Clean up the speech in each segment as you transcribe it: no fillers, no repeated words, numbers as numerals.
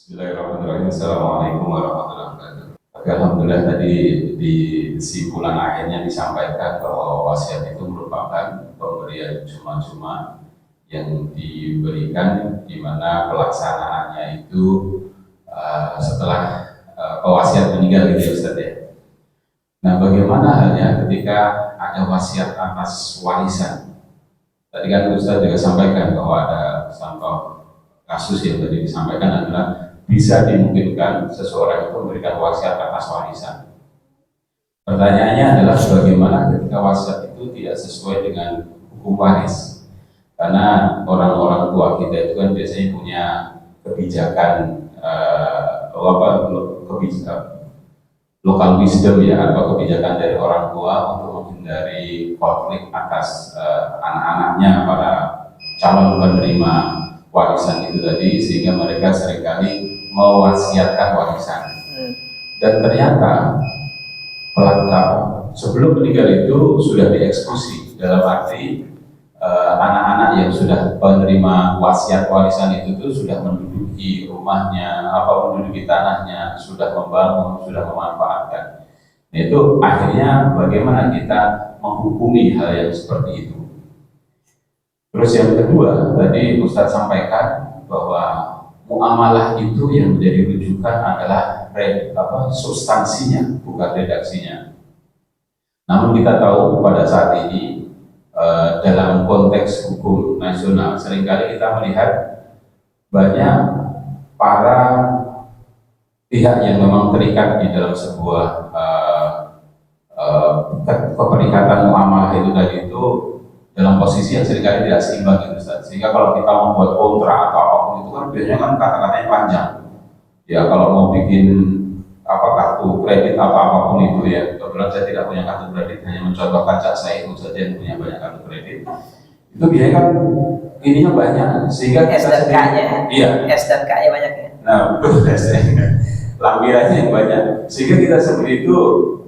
Bismillahirrahmanirrahim. Assalamualaikum warahmatullahi wabarakatuh. Oke, alhamdulillah tadi di kesimpulan akhirnya disampaikan bahwa wasiat itu merupakan pemberian cuma-cuma yang diberikan di mana pelaksanaannya itu setelah pewasiat meninggal gitu ya Ustaz ya. Nah, bagaimana halnya ketika ada wasiat atas warisan? Tadi kan Ustaz juga sampaikan bahwa ada contoh kasus yang tadi disampaikan adalah bisa dimungkinkan seseorang itu memberikan wasiat atas warisan. Pertanyaannya adalah bagaimana ketika wasiat itu tidak sesuai dengan hukum waris? Karena orang-orang tua kita itu kan biasanya punya kebijakan local wisdom ya, atau kebijakan dari orang tua untuk menghindari konflik atas anak-anaknya, para calon penerima warisan itu tadi, sehingga mereka seringkali mewasiatkan warisan. Dan ternyata pelanggar sebelum meninggal itu sudah dieksekusi, dalam arti anak-anak yang sudah penerima wasiat warisan itu tuh sudah menduduki rumahnya, menduduki tanahnya, sudah membangun, sudah memanfaatkan. Nah, itu akhirnya bagaimana kita menghukumi hal yang seperti itu. Terus yang kedua, tadi Ustadz sampaikan bahwa muamalah itu yang menjadi rujukan adalah substansinya, bukan redaksinya. Namun kita tahu pada saat ini dalam konteks hukum nasional seringkali kita melihat banyak para pihak yang memang terikat di dalam sebuah keperikatan muamalah itu tadi itu dalam posisi yang seringkali tidak seimbang gitu Ustaz. Sehingga kalau kita membuat kontrak atau apapun itu kan biasanya kan kata-katanya panjang. Ya kalau mau bikin kartu kredit atau apapun itu ya, kebetulan saya tidak punya kartu kredit, hanya mencontohkan cak saya itu saja yang punya banyak kartu kredit. Itu biasanya kan ininya banyak, sehingga S dan K-nya. Iya. S dan K-nya banyak ya. Nah betul, lampirannya yang banyak, sehingga kita sendiri itu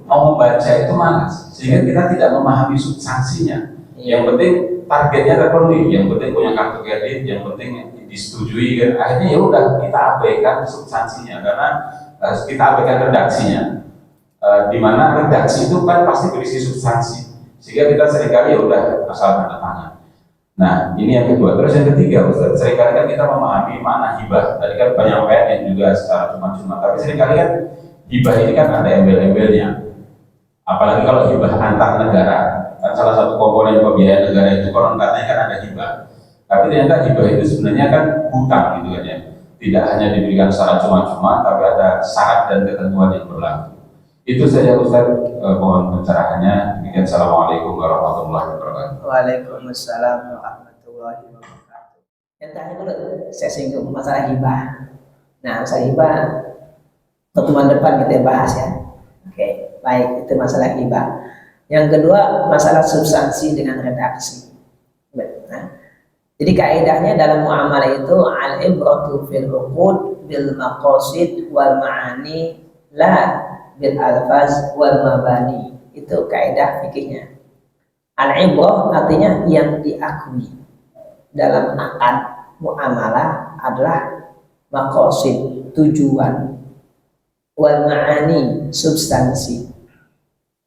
mau membaca itu malas, sehingga kita tidak memahami substansinya. Yang penting targetnya terpenuhi, yang penting punya kartu kredit, yang penting disetujui kan. Akhirnya ya udah kita abaikan substansinya karena kita abaikan redaksinya. Di mana redaksi itu kan pasti berisi substansi, sehingga kita seringkali ya udah asal tanda tangan. Nah ini yang kedua. Terus yang ketiga Ustaz, seringkali kan kita memahami makna hibah. Tadi kan penyampaian yang juga secara cuma-cuma, tapi seringkali kan hibah ini kan ada embel-embelnya. Apalagi kalau hibah antar negara, kan salah satu komponen pembiayaan negara itu konon katanya kan ada hibah. Tapi ternyata hibah itu sebenarnya kan hutang gitu kan ya. Tidak hanya diberikan secara cuma-cuma, tapi ada syarat dan ketentuan yang berlaku. Itu saja Ustaz, mohon pencerahannya. Demikian, Assalamualaikum warahmatullahi wabarakatuh. Waalaikumsalam warahmatullahi wabarakatuh. Yang terakhir dulu saya singgung masalah hibah. Nah, masalah hibah pertemuan depan kita bahas ya. Oke, baik, itu masalah hibah. Yang kedua, masalah substansi dengan redaksi. Nah, jadi kaidahnya dalam muamalah itu al-ibratu fil uqud bil maqasid wal ma'ani la bil alfaz wal mabani. Itu kaidah fikihnya. Al-ibrah artinya yang diakui dalam akad muamalah adalah maqasid, tujuan, wal ma'ani, substansi.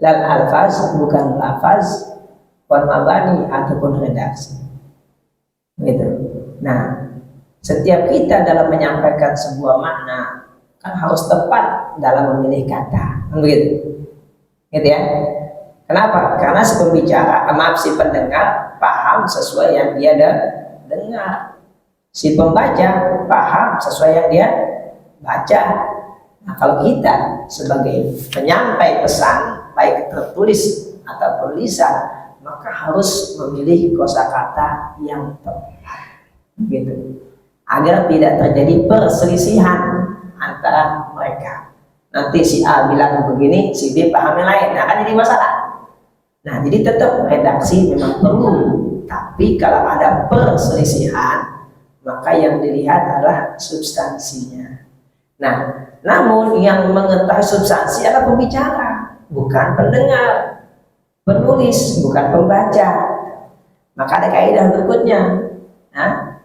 Lal alfaz bukan lafaz, wal mabani ataupun redaksi. Gitu. Nah, setiap kita dalam menyampaikan sebuah makna kan harus tepat dalam memilih kata, begitu. Gitu ya. Kenapa? Karena si pembicara, si pendengar paham sesuai yang dia dengar. Si pembaca paham sesuai yang dia baca. Nah, kalau kita sebagai penyampai pesan, baik tertulis atau lisan, maka harus memilih kosakata yang tepat, gitu, agar tidak terjadi perselisihan antara mereka. Nanti si A bilang begini, si B paham yang lain, nah kan jadi masalah. Nah, jadi tetap redaksi memang perlu, tapi kalau ada perselisihan, maka yang dilihat adalah substansinya. Nah, namun yang mengetahui substansi adalah pembicara, bukan pendengar, penulis, bukan pembaca. Maka ada kaidah berikutnya. Nah,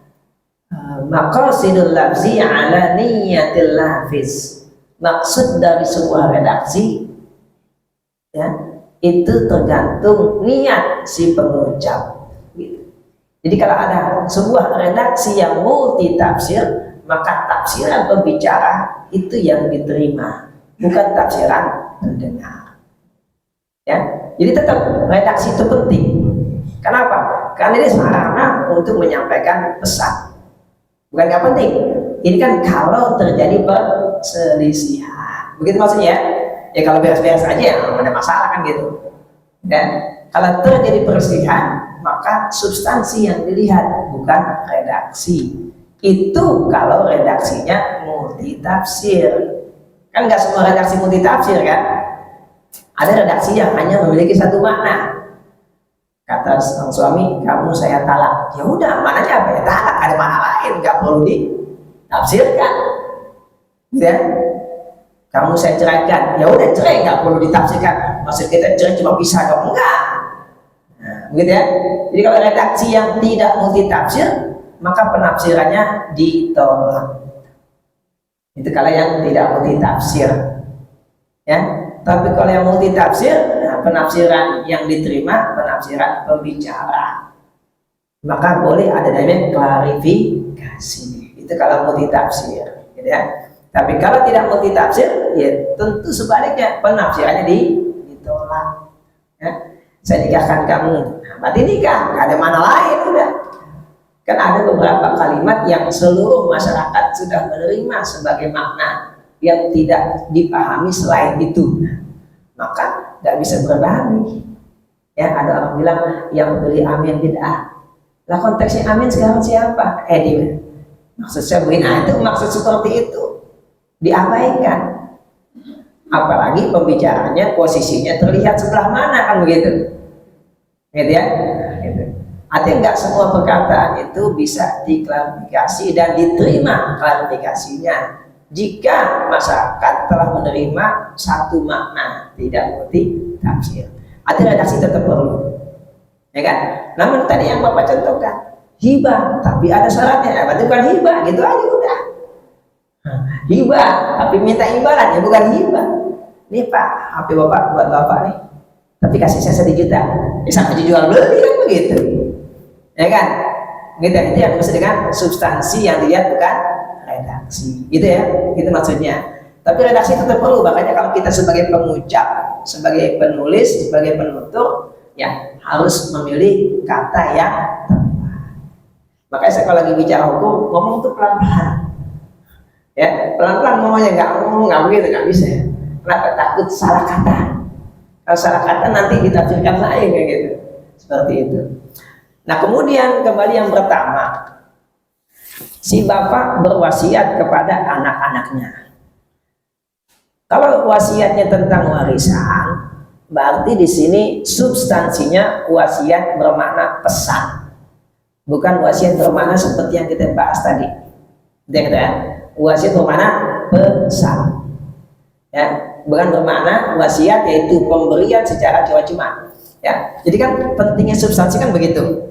maqasidul lafzi ala niyatil lafis. Maksud dari sebuah redaksi ya itu tergantung niat si pengucap gitu. Jadi kalau ada sebuah redaksi yang multi tafsir, maka tafsiran pembicara itu yang diterima, bukan tafsiran pendengar ya. Jadi tetap redaksi itu penting. Kenapa? Karena ini sarana untuk menyampaikan pesan, bukan nggak penting. Ini kan kalau terjadi perselisihan, begitu maksudnya ya. Ya kalau beres-beres aja ya nggak ada masalah kan gitu. Dan kalau terjadi perselisihan, maka substansi yang dilihat bukan redaksi. Itu kalau redaksinya multi tafsir. Kan nggak semua redaksi multi tafsir kan. Ada redaksi yang hanya memiliki satu makna. Kata sang suami, kamu saya talak. Ya udah, maknanya apa ya? Talak, ada makna lain, nggak perlu ditafsirkan. Ya, kamu saya ceraikan. Ya udah, cerai nggak perlu ditafsirkan. Maksud kita cerai cuma pisah dong, enggak. Nah, begitu ya. Jadi kalau redaksi yang tidak multi tafsir, maka penafsirannya ditolak. Itu kalau yang tidak multi tafsir. Ya, tapi kalau yang multi tafsir, penafsiran yang diterima penafsiran pembicara, maka boleh ada namanya klarifikasi. Itu kalau multi tafsir gitu ya. Tapi kalau tidak multi tafsir ya tentu sebaliknya, penafsirannya ditolak ya. Saya nikahkan kamu, berarti nikah, nggak ada mana lain udah. Kan ada beberapa kalimat yang seluruh masyarakat sudah menerima sebagai makna yang tidak dipahami selain itu, maka nggak bisa berbalik ya. Ada orang bilang yang beli amin bid'ah. Lah konteksnya amin sekarang siapa? Dia maksud saya begini. Nah, itu maksud seperti itu diabaikan, apalagi pembicaranya posisinya terlihat sebelah mana kan begitu gitu ya. Gitu. Artinya nggak semua perkataan itu bisa diklarifikasi dan diterima klarifikasinya jika masyarakat telah menerima satu makna, tidak multi tafsir. Artinya redaksi tetap perlu, ya kan? Namun tadi yang Bapak contohkan hibah, tapi ada syaratnya. Berarti bukan hibah, gitu aja udah. Hibah, tapi minta imbalan, ya bukan hibah. Nih Pak, HP Bapak buat Bapak nih, tapi kasih saya 1 juta, bisa aja jual beli kan begitu, ya kan? Gitu. Itu yang maksud dengan substansi yang dilihat bukan redaksi, gitu ya, itu maksudnya. Tapi redaksi tetap perlu, makanya kalau kita sebagai pengucap, sebagai penulis, sebagai penutur, ya harus memilih kata yang tepat. Makanya saya kalau lagi bicara hukum, ngomong tuh pelan-pelan, ya pelan-pelan ngomongnya, nggak begitu, nggak bisa. Ya. Kenapa? Takut salah kata. Kalau salah kata nanti ditafsirkan lain kayak gitu, seperti itu. Nah kemudian kembali yang pertama. Si bapak berwasiat kepada anak-anaknya. Kalau wasiatnya tentang warisan, berarti di sini substansinya wasiat bermakna pesan, bukan wasiat bermakna seperti yang kita bahas tadi. Ya, wasiat bermakna pesan, ya, bukan bermakna wasiat yaitu pemberian secara cuma-cuma. Ya, jadi kan pentingnya substansi kan begitu.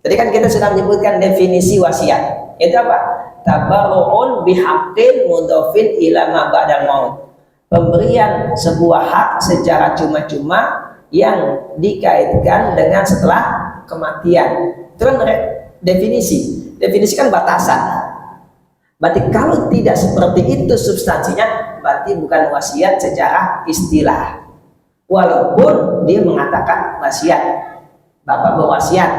Tadi kan kita sudah menyebutkan definisi wasiat. Itu apa? Tabarru'un bihaqqin mudhafin ila ma ba'dal maut. Pemberian sebuah hak secara cuma-cuma yang dikaitkan dengan setelah kematian. Itu kan definisi. Definisi kan batasan. Berarti kalau tidak seperti itu substansinya, berarti bukan wasiat secara istilah. Walaupun dia mengatakan wasiat. Bapak berwasiat,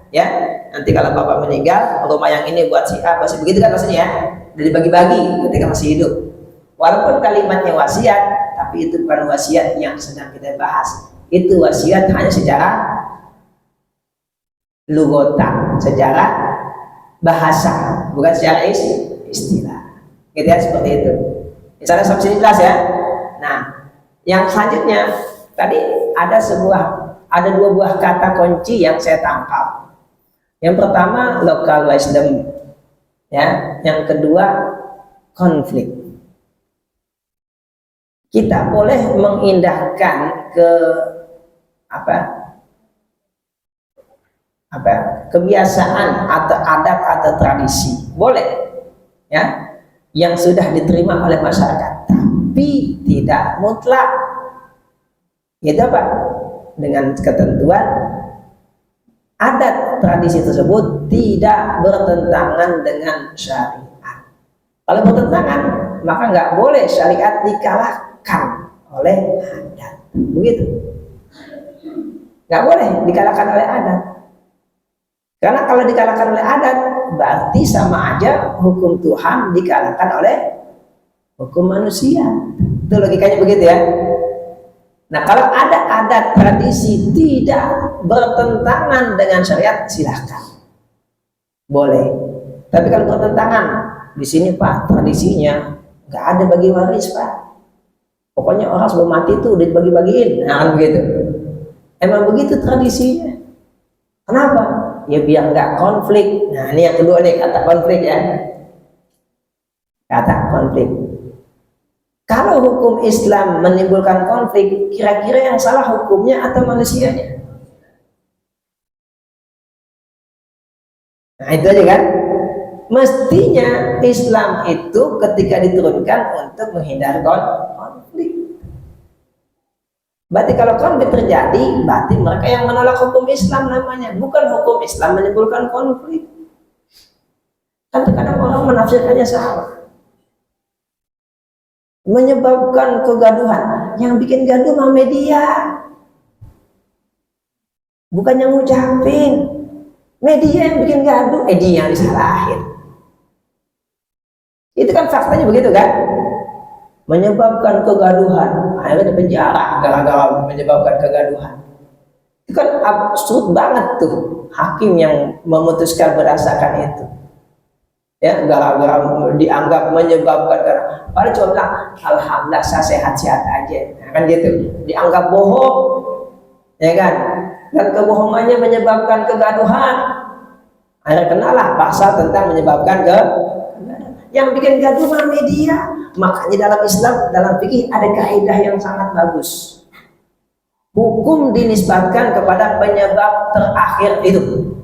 ya. Nanti kalau bapak meninggal, rumah yang ini buat si A, masih begitu kan maksudnya ya, dari bagi-bagi ketika masih hidup. Walaupun kalimatnya wasiat, tapi itu bukan wasiat yang sedang kita bahas. Itu wasiat hanya secara lugotan, secara bahasa, bukan secara istilah. Gitu ya, seperti itu. Misalnya sampai sini jelas ya. Nah, yang selanjutnya tadi ada 2 buah kata kunci yang saya tangkap. Yang pertama local wisdom, ya. Yang kedua konflik. Kita boleh mengindahkan ke kebiasaan atau adat atau tradisi, boleh ya, yang sudah diterima oleh masyarakat, tapi tidak mutlak. Itu apa? Dengan ketentuan adat tradisi tersebut tidak bertentangan dengan syariat. Kalau bertentangan, maka nggak boleh syariat dikalahkan oleh adat. Begitu. Nggak boleh dikalahkan oleh adat. Karena kalau dikalahkan oleh adat, berarti sama aja hukum Tuhan dikalahkan oleh hukum manusia. Itu logikanya begitu ya. Nah, kalau ada adat tradisi tidak bertentangan dengan syariat, silahkan, boleh. Tapi kalau bertentangan, di sini Pak, tradisinya nggak ada bagi waris Pak. Pokoknya orang sebelum mati itu udah dibagi-bagiin, nah kan begitu. Emang begitu tradisinya. Kenapa? Ya biar nggak konflik. Nah ini yang kedua nih, kata konflik ya. Kata konflik. Kalau hukum Islam menimbulkan konflik, kira-kira yang salah hukumnya atau manusianya? Nah itu aja kan. Mestinya Islam itu ketika diturunkan untuk menghindari konflik. Berarti kalau konflik terjadi, berarti mereka yang menolak hukum Islam namanya, bukan hukum Islam menimbulkan konflik. Kan terkadang orang menafsirkannya salah, menyebabkan kegaduhan. Yang bikin gaduh mah media, bukan yang ngucapin. Media yang bikin gaduh, dia yang disalahin. Itu kan faktanya begitu kan, menyebabkan kegaduhan, akhirnya di penjara gara-gara menyebabkan kegaduhan. Itu kan absurd banget tuh hakim yang memutuskan berdasarkan itu. Ya, gara-gara dianggap menyebabkan, padahal cuma bilang alhamdulillah saya sehat-sehat aja, nah, kan gitu. Dianggap bohong, ya kan, dan kebohongannya menyebabkan kegaduhan, akhirnya kenalah pasal tentang menyebabkan yang bikin gaduh mah media. Makanya dalam Islam, dalam fikih ada kaidah yang sangat bagus, hukum dinisbatkan kepada penyebab terakhir itu.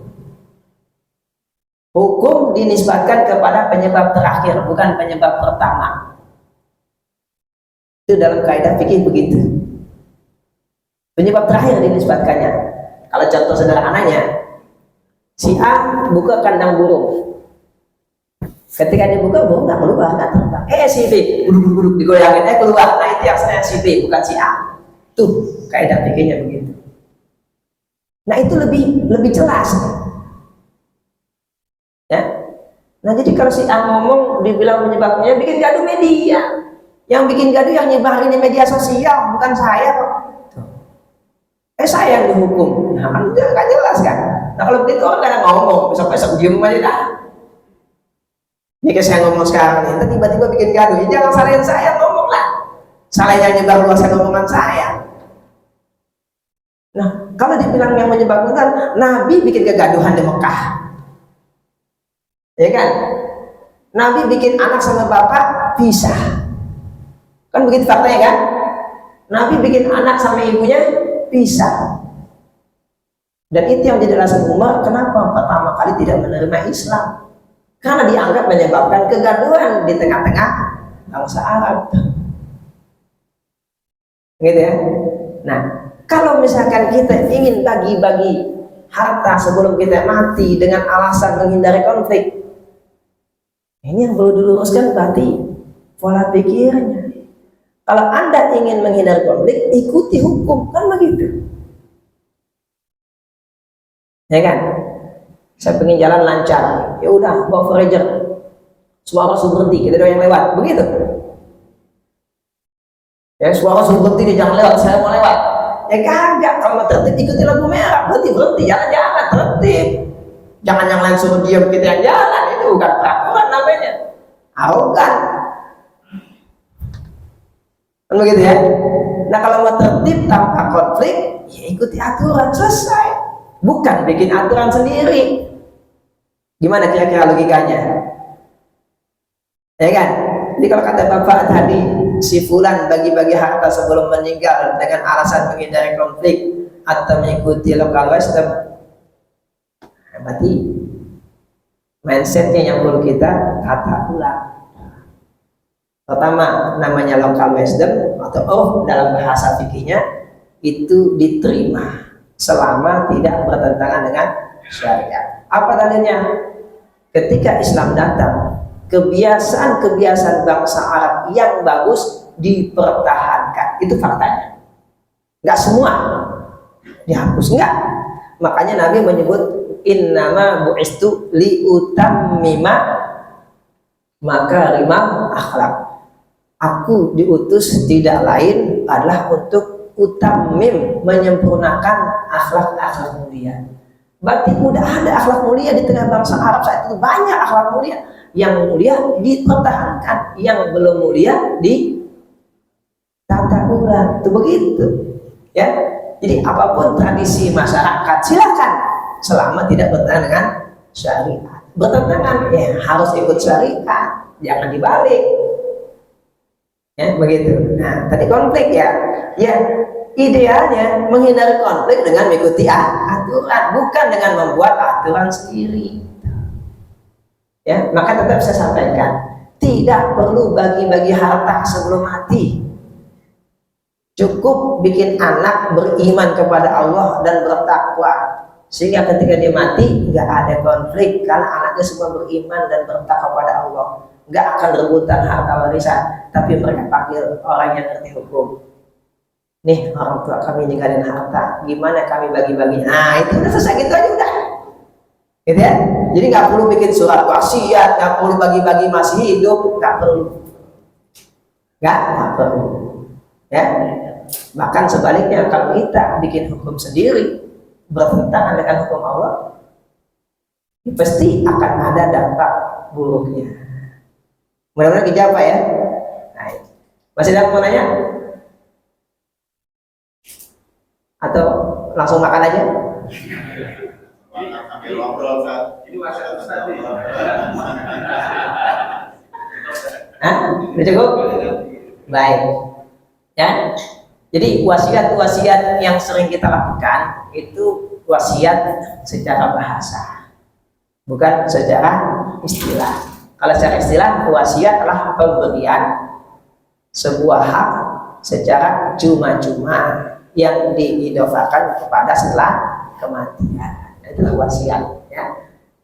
Hukum dinisbatkan kepada penyebab terakhir, bukan penyebab pertama. Itu dalam kaidah fikih begitu. Penyebab terakhir dinisbatkannya. Kalau contoh sederhananya, si A buka kandang burung. Ketika dibuka, burung nggak keluar, nggak terbang. Si B duduk digoyangin, keluar. Nah itu yang saya si B, bukan si A. Tuh kaidah fikihnya begitu. Nah itu lebih jelas. Ya. Nah jadi kalau si A ngomong dibilang menyebabkannya, bikin gaduh media. Yang bikin gaduh yang nyebarin di media sosial, bukan saya kok. Saya yang dihukum. Nah kan nggak jelas kan. Nah kalau begitu orang kadang ngomong, besok-besok diem aja dah. Jika saya ngomong sekarang ini, tiba-tiba bikin gaduh, ya jangan salahin saya, ngomong lah. Salahnya nyebar luaskan omongan saya. Nah kalau dibilang yang menyebabkan, Nabi bikin kegaduhan di Mekah. Ya kan, Nabi bikin anak sama bapak pisah, kan begitu faktanya kan. Nabi bikin anak sama ibunya pisah, dan itu yang jadi alasan Umar kenapa pertama kali tidak menerima Islam, karena dianggap menyebabkan kegaduhan di tengah-tengah bangsa Arab, gitu ya. Nah kalau misalkan kita ingin bagi-bagi harta sebelum kita mati dengan alasan menghindari konflik, ini yang perlu diluruskan berarti pola pikirnya. Kalau Anda ingin menghindari konflik, ikuti hukum, kan begitu. Ya kan? Saya pengen jalan lancar, ya udah bawa forager, semua orang suruh berhenti, kita doang yang lewat, begitu. Ya semua orang suruh berhenti, dia jangan lewat, saya mau lewat. Ya kagak, kalau mau tertib ikuti lampu merah, berhenti, jalan-jalan, tertib. Jangan yang lain suruh diam, kita yang jalan, itu bukan peraturan namanya, arogan. Kan begitu ya. Nah kalau mau tertib tanpa konflik, ya ikuti aturan, selesai. Bukan bikin aturan sendiri. Gimana kira-kira logikanya? Ya kan? Jadi kalau kata Bapak tadi, si fulan bagi-bagi harta sebelum meninggal dengan alasan menghindari konflik atau mengikuti local wisdom, berarti mindsetnya yang perlu kita tata ulang. Pertama, namanya local wisdom atau dalam bahasa fikihnya itu diterima selama tidak bertentangan dengan syariat. Apa dalilnya? Ketika Islam datang, kebiasaan-kebiasaan bangsa Arab yang bagus dipertahankan. Itu faktanya. Enggak semua dihapus, enggak. Makanya Nabi menyebut innama bu'istu liutammima makarimah akhlak. Aku diutus tidak lain adalah untuk utammim, menyempurnakan akhlak-akhlak mulia. Berarti udah ada akhlak mulia di tengah bangsa Arab saat itu, banyak akhlak mulia. Yang mulia dipertahankan, yang belum mulia ditata ulang. Itu begitu. Ya. Jadi apapun tradisi masyarakat silakan selama tidak bertentangan dengan syariat. Bertentangan ya harus ikut syariat, jangan dibalik. Ya, begitu. Nah, tadi konflik ya. Ya, idealnya menghindari konflik dengan mengikuti aturan, bukan dengan membuat aturan sendiri. Ya, maka tetap saya sampaikan, tidak perlu bagi-bagi harta sebelum mati. Cukup bikin anak beriman kepada Allah dan bertakwa, sehingga ketika dia mati nggak ada konflik karena anaknya semua beriman dan bertakwa kepada Allah. Nggak akan rebutan harta warisan, tapi mereka panggil orang yang ngerti hukum. Nih orang tua kami ninggalin harta, gimana kami bagi-bagi? Nah itu udah selesai, gitu aja udah. Gitu ya. Jadi nggak perlu bikin surat wasiat, nggak perlu bagi-bagi masih hidup, nggak perlu. Nggak perlu. Ya. Bahkan sebaliknya kalau kita bikin hukum sendiri bertentangan dengan hukum Allah, pasti akan ada dampak buruknya. Mudah-mudahan dijawab ya. Nah, masih ada mau nanya? Atau langsung makan aja? Sambil ngobrol, Ustaz. Ini wasiat Ustaz nih. Hah? Udah cukup? Baik. Ya. Jadi wasiat-wasiat yang sering kita lakukan itu wasiat secara bahasa, bukan secara istilah. Kalau secara istilah, wasiat adalah pemberian sebuah hak secara cuma-cuma yang diidofakan kepada setelah kematian. Itulah wasiat. Ya.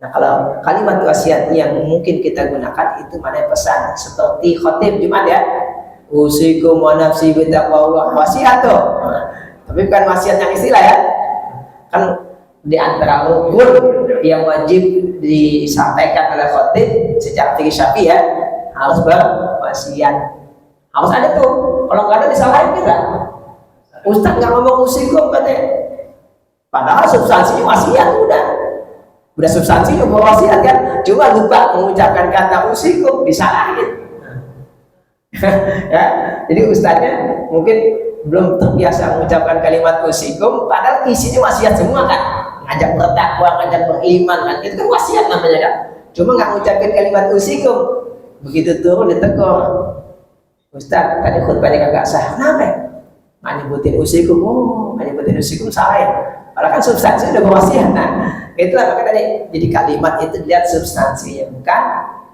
Nah, kalau kalimat wasiat yang mungkin kita gunakan itu mana pesan seperti khotib Jumat ya. Usikum wa nafsi bitaqwallah, wasiat tuh. Tapi bukan wasiat yang istilah ya. Kan di antara rukun yang wajib disampaikan oleh khotib secara fikih Syafi'i ya, harus berwasiat. Harus ada tuh. Kalau nggak ada disalahin kita. Ustaz nggak ngomong usikum katanya. Padahal substansinya wasiat udah substansinya wasiat kan. Cuma lupa mengucapkan kata usikum, disalahin. Ya, jadi ustaznya mungkin belum terbiasa mengucapkan kalimat usikum, padahal isinya wasiat semua kan, ngajak bertakwa, ngajak beriman kan, itu kan wasiat namanya kan. Cuma nggak mengucapkan kalimat usikum, begitu turun ditegur, Ustaz tadi khutbahnya kagak sah, kenapa? Nggak nyebutin usikum, nggak nyebutin usikum salah ya, padahal kan substansi udah berwasiat. Nah, itulah makanya tadi, jadi kalimat itu dilihat substansinya bukan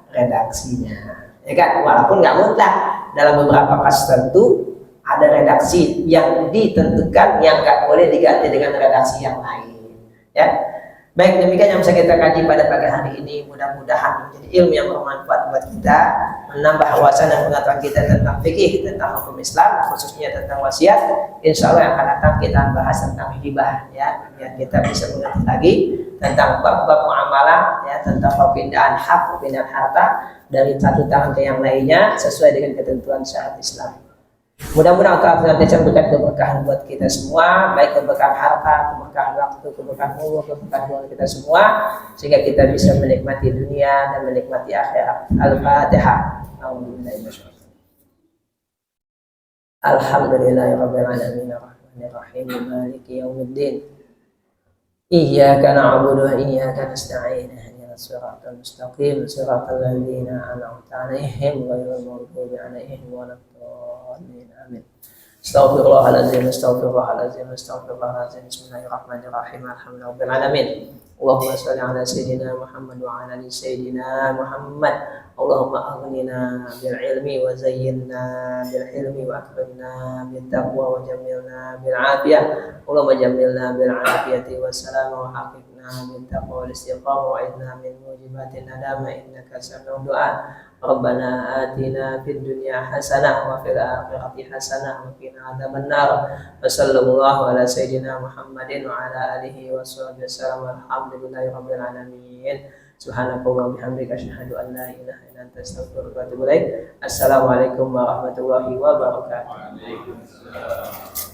redaksinya. Ya kan, walaupun nggak mutlak, dalam beberapa kasus tertentu ada redaksi yang ditentukan yang nggak boleh diganti dengan redaksi yang lain. Ya, baik, demikian yang bisa kita kaji pada pagi hari ini. Mudah-mudahan menjadi ilmu yang bermanfaat buat kita, menambah wawasan dan pengetahuan kita tentang fikih, tentang hukum Islam, khususnya tentang wasiat. Insya Allah yang akan datang kita bahas tentang hibah, ya, biar kita bisa mengerti lagi tentang bab-bab muamalah, ya, tentang perpindahan hak, perpindahan harta dari satu tangan ke yang lainnya sesuai dengan ketentuan syariat Islam. Mudah-mudahan Allah senantiasa memberikan keberkahan buat kita semua, baik keberkahan harta, keberkahan waktu, keberkahan umur, keberkahan keluarga kita semua, sehingga kita bisa menikmati dunia dan menikmati akhirat. Al-Fatihah. Alhamdulillahirabbil alamin arrahmanir rahim maliki yaumiddin. Iyyaka na'budu wa iyyaka nasta'in. Ihdinas siratal mustaqim, siratal ladzina an'amta 'alaihim ghairil maghdubi 'alaihim waladdallin. Amin. Astaghfirullahaladzim, astaghfirullahaladzim, astaghfirullahaladzim. Bismillahirrahmanirrahim. Alhamdulillah rabbil alamin. Allahumma shalli ala sayyidina Muhammad wa ala ali sayyidina Muhammad. Allahumma aghnina bil ilmi wa zayyinna bil hilmi wa akrimna bil taqwa wa jamilna bil afiyah. Allahumma jamilna bil afiyati wa salama wa haqiqna bil taqwa wal istiqamah wa idna min mujibatin nadama innaka sami'ud du'a. Rabbana atina fid dunya hasanah wa fil akhirati hasanah wa qina adzabannar. Wa sallallahu ala sayyidina Muhammadin wa ala alihi wa sahbihi wasallam. Alhamdulillahi rabbil alamin. Subhanallahi wa bihamdika asyhadu an la ilaha illa anta astaghfiruka wa atubu ilaik. Assalamualaikum warahmatullahi wabarakatuh. Waalaikumsalam.